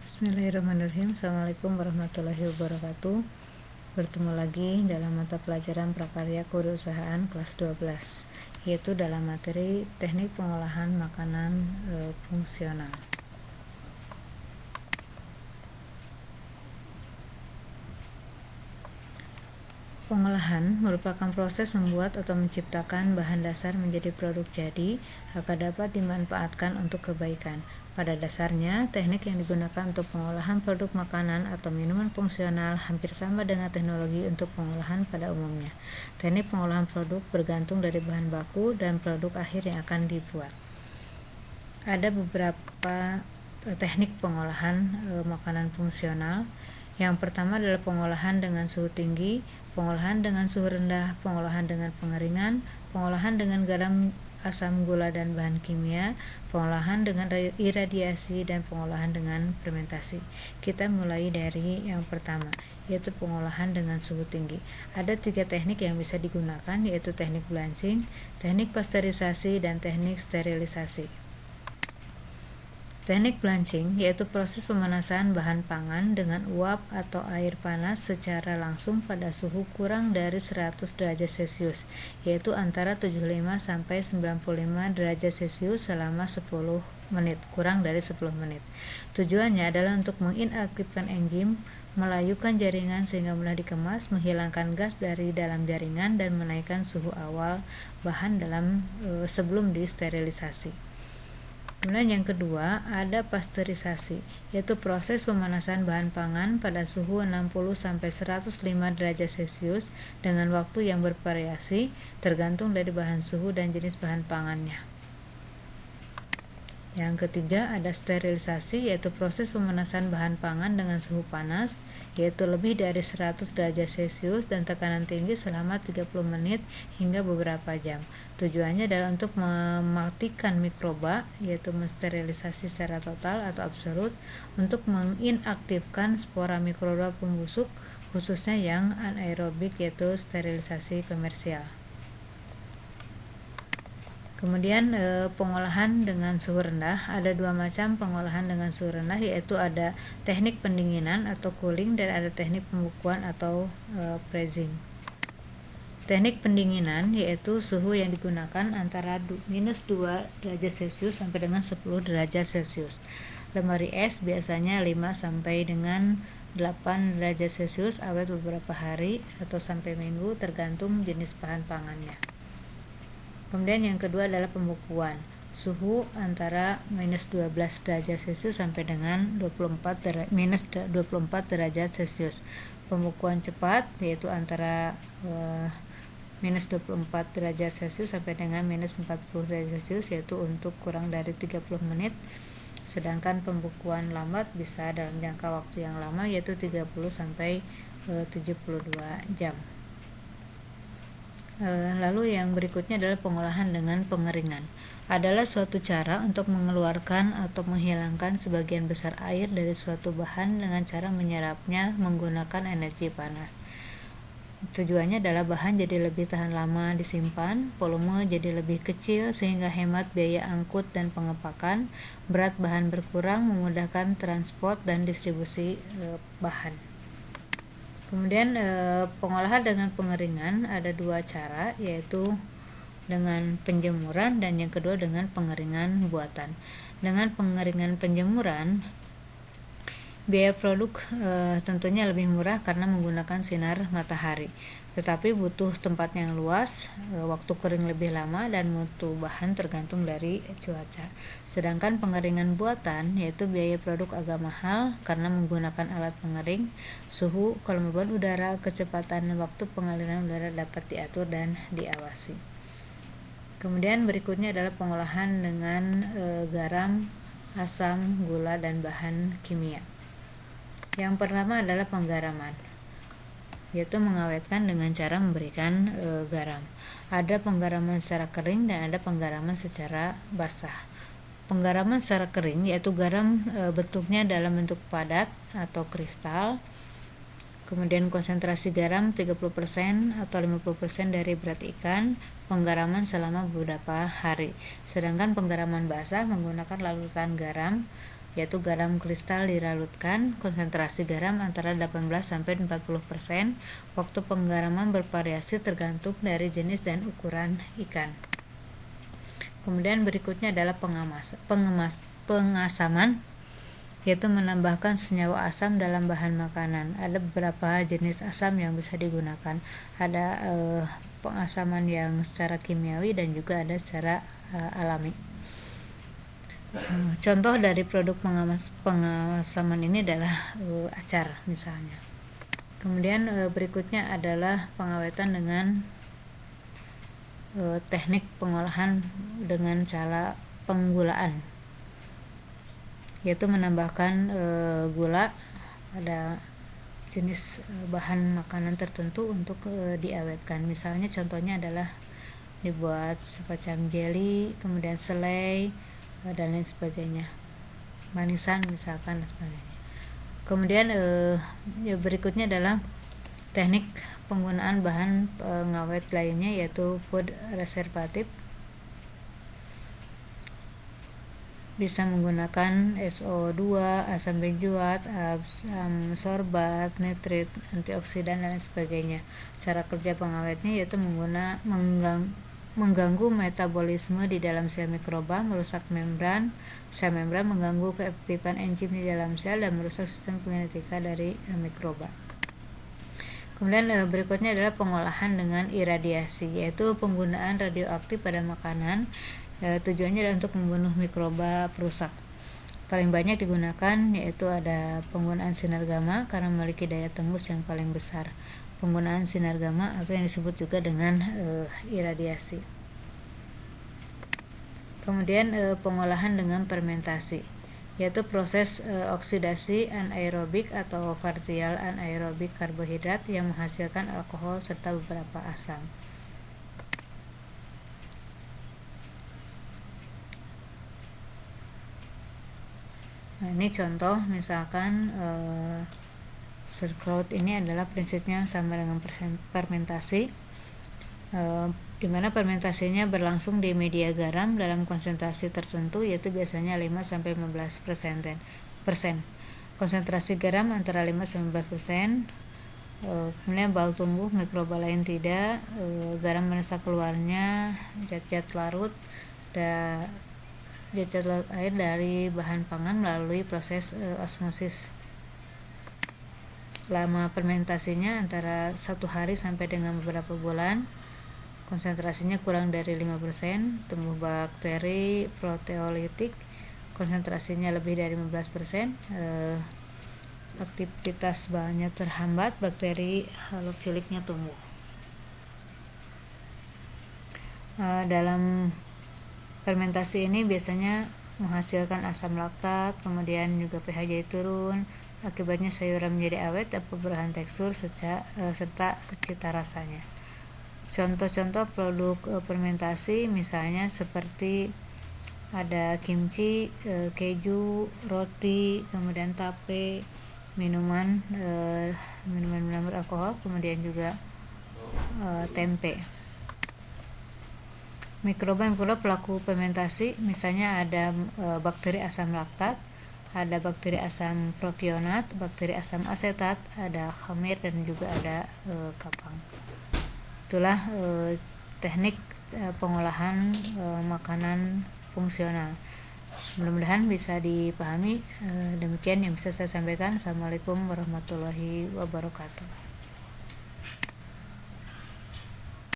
Bismillahirrahmanirrahim. Assalamualaikum warahmatullahi wabarakatuh. Bertemu lagi dalam mata pelajaran prakarya kewirausahaan kelas 12, yaitu dalam materi teknik pengolahan makanan fungsional. Pengolahan merupakan proses membuat atau menciptakan bahan dasar menjadi produk jadi agar dapat dimanfaatkan untuk kebaikan. Pada dasarnya, teknik yang digunakan untuk pengolahan produk makanan atau minuman fungsional hampir sama dengan teknologi untuk pengolahan pada umumnya. Teknik pengolahan produk bergantung dari bahan baku dan produk akhir yang akan dibuat. Ada beberapa teknik pengolahan makanan fungsional. Yang pertama adalah pengolahan dengan suhu tinggi, pengolahan dengan suhu rendah, pengolahan dengan pengeringan, pengolahan dengan garam, asam, gula, dan bahan kimia, pengolahan dengan iradiasi, dan pengolahan dengan fermentasi. Kita mulai dari yang pertama, yaitu pengolahan dengan suhu tinggi. Ada 3 teknik yang bisa digunakan, yaitu teknik blanching, teknik pasteurisasi, dan teknik sterilisasi. Teknik blanching yaitu proses pemanasan bahan pangan dengan uap atau air panas secara langsung pada suhu kurang dari 100 derajat Celcius, yaitu antara 75 sampai 95 derajat Celcius selama 10 menit, kurang dari 10 menit. Tujuannya adalah untuk menginaktifkan enzim, melayukan jaringan sehingga mudah dikemas, menghilangkan gas dari dalam jaringan, dan menaikkan suhu awal bahan sebelum disterilisasi. Kemudian yang kedua ada pasteurisasi, yaitu proses pemanasan bahan pangan pada suhu 60 sampai 105 derajat Celcius dengan waktu yang bervariasi tergantung dari bahan suhu dan jenis bahan pangannya. Yang ketiga ada sterilisasi, yaitu proses pemanasan bahan pangan dengan suhu panas, yaitu lebih dari 100 derajat Celcius dan tekanan tinggi selama 30 menit hingga beberapa jam. Tujuannya adalah untuk mematikan mikroba, yaitu mensterilisasi secara total atau absolut, untuk menginaktifkan spora mikroba pembusuk, khususnya yang anaerobik, yaitu sterilisasi komersial. Kemudian pengolahan dengan suhu rendah, ada 2 macam pengolahan dengan suhu rendah, yaitu ada teknik pendinginan atau cooling dan ada teknik pembekuan atau freezing. Teknik pendinginan yaitu suhu yang digunakan antara minus 2 derajat Celcius sampai dengan 10 derajat Celcius. Lemari es biasanya 5 sampai dengan 8 derajat Celcius awet beberapa hari atau sampai minggu tergantung jenis bahan pangannya. Kemudian yang kedua adalah pembekuan, suhu antara minus 12 derajat Celcius sampai dengan minus 24 derajat Celcius. Pembekuan cepat yaitu antara minus 24 derajat Celcius sampai dengan minus 40 derajat Celcius, yaitu untuk kurang dari 30 menit. Sedangkan pembekuan lambat bisa dalam jangka waktu yang lama, yaitu 30 sampai 72 jam. Lalu yang berikutnya adalah pengolahan dengan pengeringan. Adalah suatu cara untuk mengeluarkan atau menghilangkan sebagian besar air dari suatu bahan dengan cara menyerapnya menggunakan energi panas. Tujuannya adalah bahan jadi lebih tahan lama disimpan, volume jadi lebih kecil sehingga hemat biaya angkut dan pengepakan, berat bahan berkurang, memudahkan transport dan distribusi bahan. Kemudian pengolahan dengan pengeringan ada 2 cara, yaitu dengan penjemuran dan yang kedua dengan pengeringan buatan. Dengan pengeringan penjemuran, biaya produk tentunya lebih murah karena menggunakan sinar matahari, tetapi butuh tempat yang luas, waktu kering lebih lama, dan mutu bahan tergantung dari cuaca. Sedangkan pengeringan buatan yaitu biaya produk agak mahal karena menggunakan alat pengering, suhu, kelembaban udara, kecepatan, dan waktu pengaliran udara dapat diatur dan diawasi. Kemudian berikutnya adalah pengolahan dengan garam, asam, gula, dan bahan kimia. Yang pertama adalah penggaraman, yaitu mengawetkan dengan cara memberikan garam. Ada penggaraman secara kering dan ada penggaraman secara basah. Penggaraman secara kering yaitu garam bentuknya dalam bentuk padat atau kristal. Kemudian konsentrasi garam 30% atau 50% dari berat ikan. Penggaraman selama beberapa hari. Sedangkan penggaraman basah menggunakan larutan garam yaitu garam kristal diralutkan, konsentrasi garam antara 18-40%. Waktu penggaraman bervariasi tergantung dari jenis dan ukuran ikan. Kemudian berikutnya adalah pengasaman, yaitu menambahkan senyawa asam dalam bahan makanan. Ada beberapa jenis asam yang bisa digunakan. Ada pengasaman yang secara kimiawi dan juga ada secara alami. Contoh dari produk pengasaman ini adalah acar misalnya. Kemudian berikutnya adalah pengawetan dengan teknik pengolahan dengan cara penggulaan, yaitu menambahkan gula pada jenis bahan makanan tertentu untuk diawetkan. Misalnya contohnya adalah dibuat semacam jelly, kemudian selai dan lain sebagainya, manisan misalkan dan sebagainya. Kemudian berikutnya adalah teknik penggunaan bahan pengawet lainnya, yaitu food preservative. Bisa menggunakan SO2, asam benzoat, asam sorbat, nitrit, antioksidan dan lain sebagainya. Cara kerja pengawetnya yaitu mengganggu metabolisme di dalam sel mikroba, merusak sel membran, mengganggu keaktifan enzim di dalam sel, dan merusak sistem genetika dari mikroba. Kemudian berikutnya adalah pengolahan dengan iradiasi, yaitu penggunaan radioaktif pada makanan. Tujuannya adalah untuk membunuh mikroba perusak. Paling banyak digunakan yaitu ada penggunaan sinar gamma karena memiliki daya tembus yang paling besar. Penggunaan sinar gamma atau yang disebut juga dengan iradiasi. Kemudian pengolahan dengan fermentasi, yaitu proses oksidasi anaerobik atau partial anaerobik karbohidrat yang menghasilkan alkohol serta beberapa asam. Nah, ini contoh misalkan sauerkraut ini adalah prinsipnya sama dengan fermentasi, di mana fermentasinya berlangsung di media garam dalam konsentrasi tertentu, yaitu biasanya 5-15%. Konsentrasi garam antara 5-15%. Kemudian bal tumbuh, mikroba lain tidak. Garam menesak keluarnya zat-zat larut air dari bahan pangan melalui proses osmosis. Lama fermentasinya antara 1 hari sampai dengan beberapa bulan. Konsentrasinya kurang dari 5%. Tumbuh bakteri proteolitik, konsentrasinya lebih dari 15%. Aktivitas bahannya terhambat, bakteri halofiliknya tumbuh. Dalam fermentasi ini biasanya menghasilkan asam laktat, kemudian juga pH jadi turun. Akibatnya sayuran menjadi awet dan perubahan tekstur serta cita rasanya. Contoh-contoh produk fermentasi misalnya seperti ada kimchi, keju, roti, kemudian tape, minuman beralkohol, kemudian juga tempe. Mikroba pelaku fermentasi misalnya ada bakteri asam laktat, ada bakteri asam propionat, bakteri asam asetat, ada khamir, dan juga ada kapang. Itulah teknik pengolahan makanan fungsional. Mudah-mudahan bisa dipahami. Demikian yang bisa saya sampaikan. Assalamualaikum warahmatullahi wabarakatuh.